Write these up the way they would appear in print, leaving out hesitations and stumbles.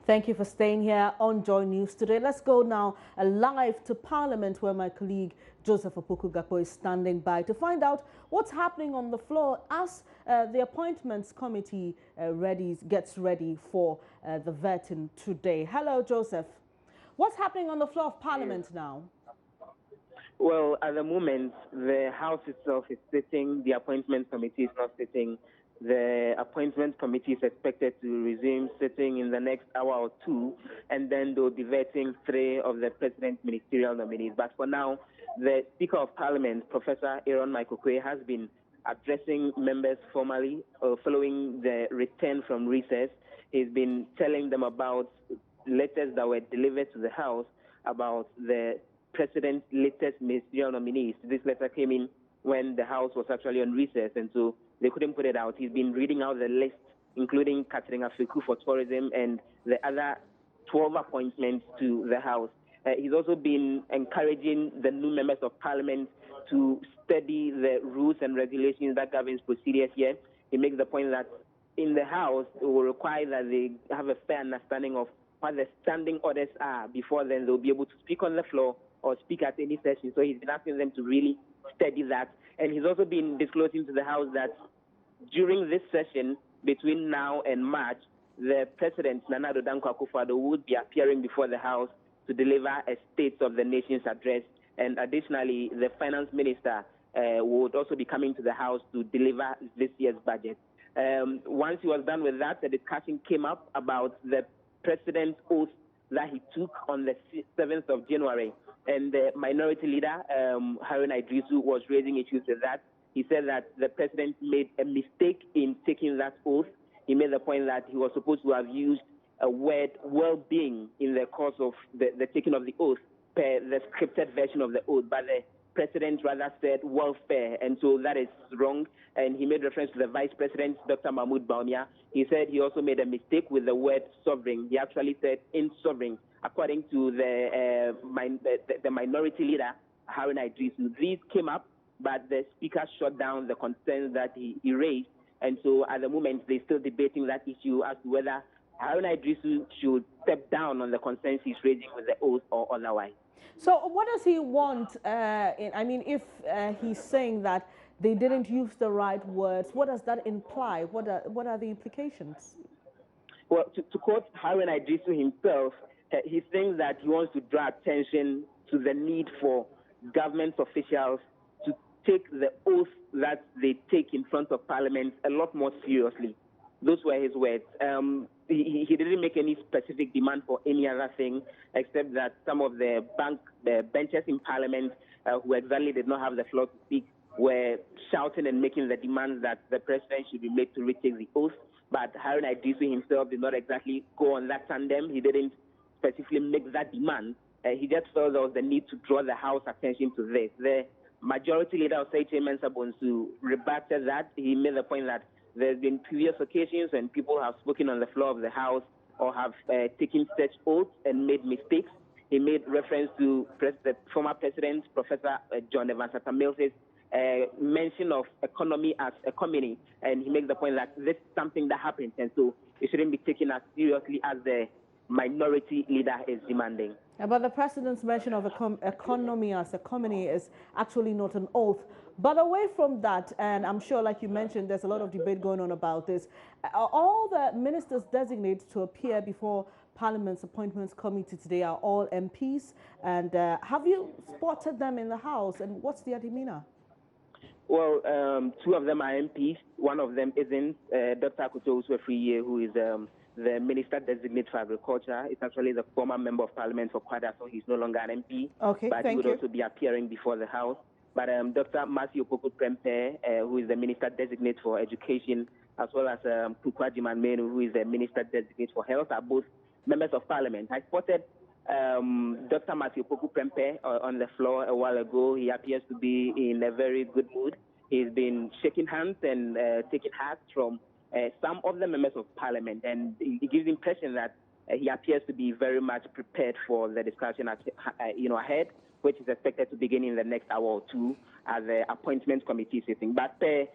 Thank you for staying here on Joy News today. Let's go now live to Parliament, where my colleague Joseph Opoku-Gakpo is standing by to find out what's happening on the floor as the Appointments Committee gets ready for the vetting today. Hello, Joseph. What's happening on the floor of Parliament now? Well, at the moment, the House itself is sitting, the Appointment Committee is not sitting. The Appointment Committee is expected to resume sitting in the next hour or two, and then they'll be vetting 3 of the President's ministerial nominees. But for now, the Speaker of Parliament, Professor Aaron Maikokwe, has been addressing members formally following the return from recess. He's been telling them about letters that were delivered to the House about the President's latest ministerial nominees. This letter came in when the House was actually on recess, and so they couldn't put it out. He's been reading out the list, including Catherine Afiku for tourism and the other 12 appointments to the House. He's also been encouraging the new members of Parliament to study the rules and regulations that governs procedures here. He makes the point that in the House, it will require that they have a fair understanding of what the standing orders are. Before then, they'll be able to speak on the floor or speak at any session. So he's been asking them to really study that. And he's also been disclosing to the House that during this session, between now and March, the President, Nana Addo Dankwa Akufo-Addo, would be appearing before the House to deliver a State of the Nation's address. And additionally, the Finance Minister would also be coming to the House to deliver this year's budget. Once he was done with that, the discussion came up about the President's oath that he took on the 7th of January. And the minority leader, Haruna Idrisu, was raising issues with that. He said that the president made a mistake in taking that oath. He made the point that he was supposed to have used a word well-being in the course of the taking of the oath per the scripted version of the oath, but the president rather said welfare, and so that is wrong. And he made reference to the vice president, Dr. Mahmoud Baumia. He said he also made a mistake with the word sovereign. He actually said in sovereign, according to the minority leader, Haruna Idrisu. These came up, but the speaker shut down the concerns that he raised. And so at the moment, they're still debating that issue as to whether Haruna Idrisu should step down on the concerns he's raising with the oath or otherwise. So what does he want? If he's saying that they didn't use the right words, what does that imply? What are the implications? Well, to quote Haruna Idrisu himself, he thinks that he wants to draw attention to the need for government officials to take the oath that they take in front of Parliament a lot more seriously. Those were his words. He didn't make any specific demand for any other thing, except that some of the benches in Parliament who exactly did not have the floor to speak were shouting and making the demands that the president should be made to retake the oath. But Haruna Idrisu himself did not exactly go on that tandem. He didn't specifically make that demand. He just felt there was the need to draw the House attention to this. The majority leader, Osei Mensa Bonsu, rebutted that. He made the point that there's been previous occasions when people have spoken on the floor of the House or have taken such oaths and made mistakes. He made reference to the former president, Professor John Evans Atta Mills's mention of economy as a community, and he makes the point that this is something that happens, and so it shouldn't be taken as seriously as the minority leader is demanding. But the president's mention of economy as a community is actually not an oath. But away from that, and I'm sure, like you mentioned, there's a lot of debate going on about this. All the ministers designated to appear before Parliament's Appointments Committee today are all MPs. And have you spotted them in the House? And what's their demeanor? Well, 2 of them are MPs. One of them isn't. Dr. Akuto Uswefriye, who is the Minister Designate for Agriculture, is actually the former Member of Parliament for Kwada, so he's no longer an MP. Okay, but he would also be appearing before the House. But Dr. Matthew Opoku-Prempeh, who is the Minister Designate for Education, as well as Kukwa Jiman-Menu, who is the Minister Designate for Health, are both members of Parliament. I spotted Dr. Matthew Opoku-Prempeh on the floor a while ago. He appears to be in a very good mood. He's been shaking hands and taking hats from some of the members of Parliament, and it gives the impression that he appears to be very much prepared for the discussion ahead, which is expected to begin in the next hour or two as the Appointments Committee is sitting. But the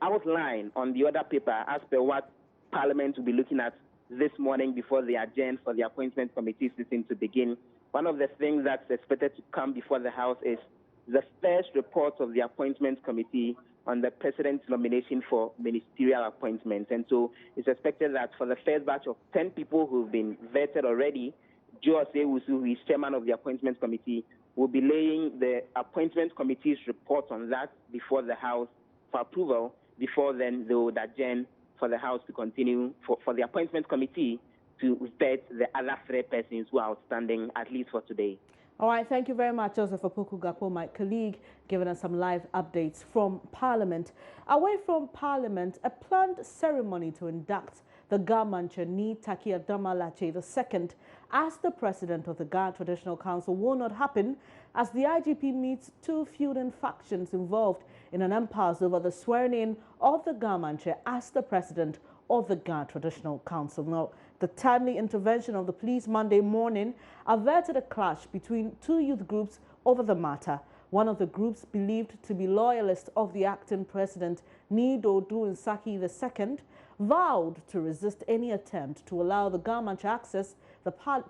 outline on the other paper, as per what Parliament will be looking at this morning before they adjourn for the appointment committee sitting to begin. One of the things that's expected to come before the House is the first report of the appointment committee on the president's nomination for ministerial appointments. And so it's expected that for the first batch of 10 people who've been vetted already, Joe Osewusu, who is chairman of the appointment committee, will be laying the appointment committee's report on that before the House for approval. Before then, they would adjourn for the House to continue, for the appointment committee to vet the other 3 persons who are outstanding, at least for today. All right, thank you very much, Joseph Opoku-Gapo, my colleague, giving us some live updates from Parliament. Away from Parliament, a planned ceremony to induct the Gamanche Ni Taki Adamalache II as the president of the Ghana Traditional Council will not happen, as the IGP meets 2 feuding factions involved in an impasse over the swearing-in of the Gamanche as the president of the Ghana Traditional Council. Now, the timely intervention of the police Monday morning averted a clash between 2 youth groups over the matter. One of the groups, believed to be loyalists of the acting president, Nido Duinsaki II, vowed to resist any attempt to allow the Gamanche access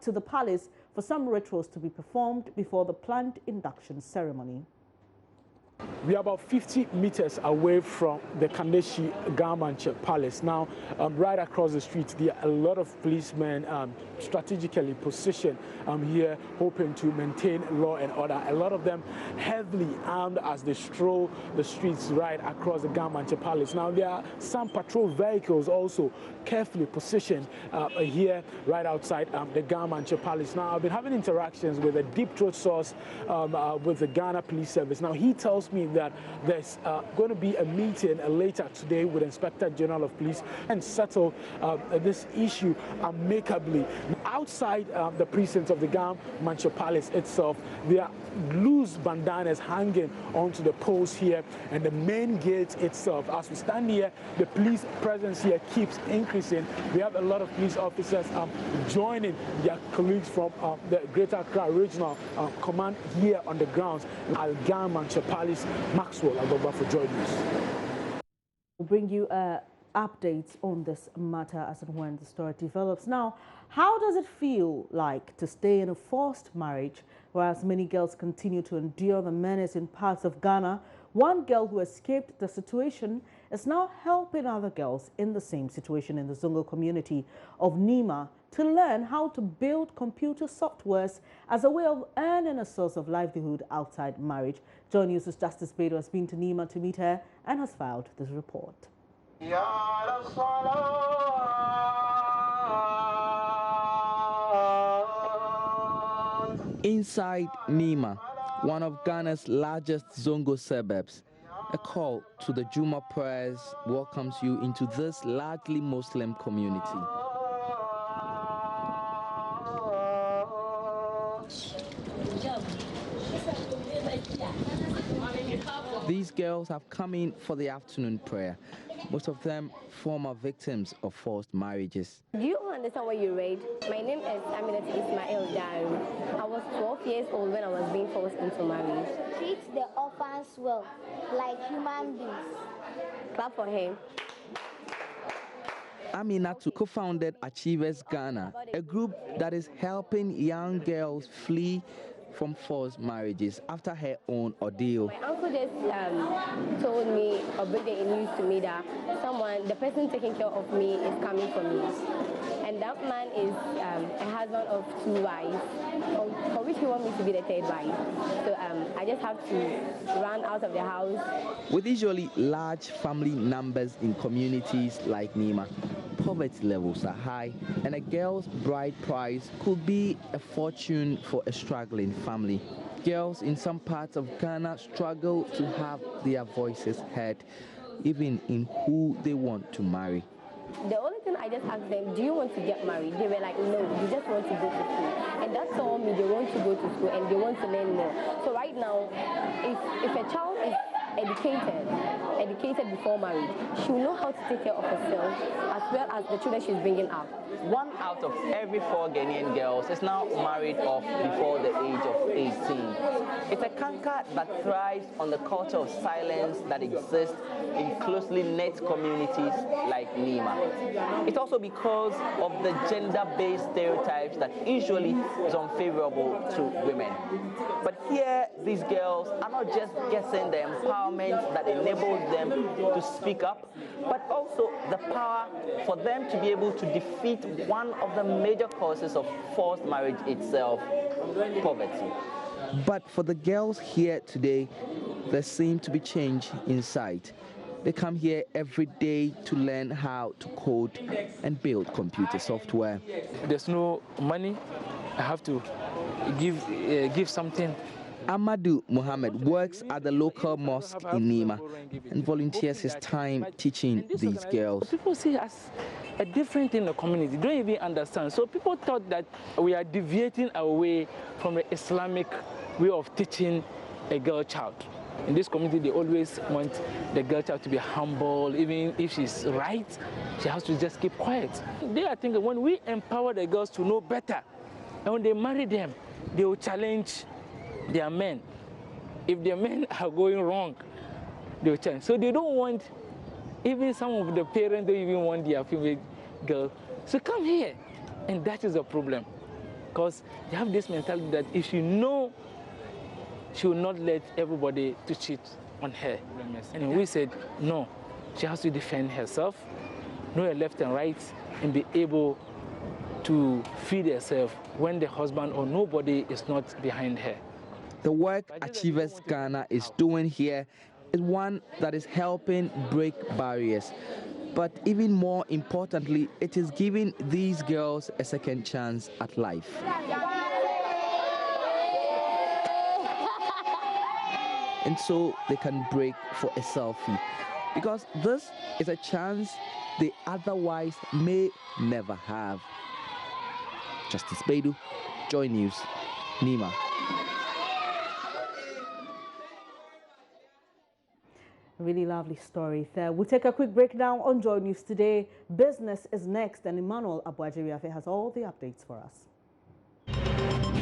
to the palace for some rituals to be performed before the planned induction ceremony. We are about 50 meters away from the Kandeshi Gamanche Palace. Now, right across the street, there are a lot of policemen strategically positioned here, hoping to maintain law and order. A lot of them heavily armed as they stroll the streets right across the Gamanche Palace. Now, there are some patrol vehicles also carefully positioned here right outside the Gamanche Palace. Now, I've been having interactions with a deep throat source with the Ghana Police Service. Now, he tells me that there's going to be a meeting later today with Inspector General of Police and settle this issue amicably. Outside the precincts of the Gamanche Palace itself, there are loose bandanas hanging onto the poles here and the main gate itself. As we stand here, the police presence here keeps increasing. We have a lot of police officers joining their colleagues from the Greater Accra Regional Command here on the grounds at Gamanche Palace. Maxwell Agogba for joining us. We'll bring you updates on this matter as and when the story develops. Now, how does it feel like to stay in a forced marriage, whereas many girls continue to endure the menace in parts of Ghana? One girl who escaped the situation is now helping other girls in the same situation in the Zongo community of Nema to learn how to build computer softwares as a way of earning a source of livelihood outside marriage. Joy News' Justice Bedo has been to Nema to meet her and has filed this report. Inside Nema, one of Ghana's largest Zongo suburbs, a call to the Juma prayers welcomes you into this largely Muslim community. These girls have come in for the afternoon prayer. Most of them former victims of forced marriages. Do you understand what you read? My name is Aminat Ismail Daru. I was 12 years old when I was being forced into marriage. Treat the orphans well, like human beings. Clap for him. Aminatu co-founded Achievers Ghana, a group that is helping young girls flee from forced marriages after her own ordeal. My uncle just told me or break the news to me that the person taking care of me is coming for me. And that man is a husband of 2 wives, for which he wants me to be the 3rd wife. So I just have to run out of the house. With usually large family numbers in communities like Nema, poverty levels are high, and a girl's bride price could be a fortune for a struggling family. Girls in some parts of Ghana struggle to have their voices heard, even in who they want to marry. The only thing I just asked them, do you want to get married? They were like, no, we just want to go to school. and that saw me, they want to go to school and they want to learn more. So right now, if a child is educated before marriage, she will know how to take care of herself as well as the children she's bringing up. 1 out of every 4 Ghanaian girls is now married off before the age of 18. It's a canker that thrives on the culture of silence that exists in closely knit communities like Nema. It's also because of the gender-based stereotypes that usually is unfavorable to women. But here, these girls are not just getting the empowerment that enables them to speak up, but also the power for them to be able to defeat one of the major causes of forced marriage itself, poverty. But for the girls here today, there seems to be change in sight. They come here every day to learn how to code and build computer software. There's no money. I have to give something. Amadou Mohammed works at the local mosque in Nema and volunteers his time teaching these girls. People see us a different thing in the community, don't even understand. So people thought that we are deviating away from the Islamic way of teaching a girl child. In this community, they always want the girl child to be humble. Even if she's right, she has to just keep quiet. They are thinking when we empower the girls to know better, and when they marry them, they will challenge their men. If their men are going wrong, they will challenge. So they don't want, even some of the parents don't even want their female girl. So come here. And that is the problem. Because they have this mentality that if she know, she will not let everybody to cheat on her. And we said, no, she has to defend herself, know her left and right, and be able to feed herself when the husband or nobody is not behind her. The work Achievers Ghana is doing here is one that is helping break barriers. But even more importantly, it is giving these girls a second chance at life. And so they can break for a selfie. Because this is a chance they otherwise may never have. Justice Beidou, Joy News, Nema. Really lovely story there. We'll take a quick break now on Joy News today. Business is next, and Emmanuel Abuajiriafe has all the updates for us.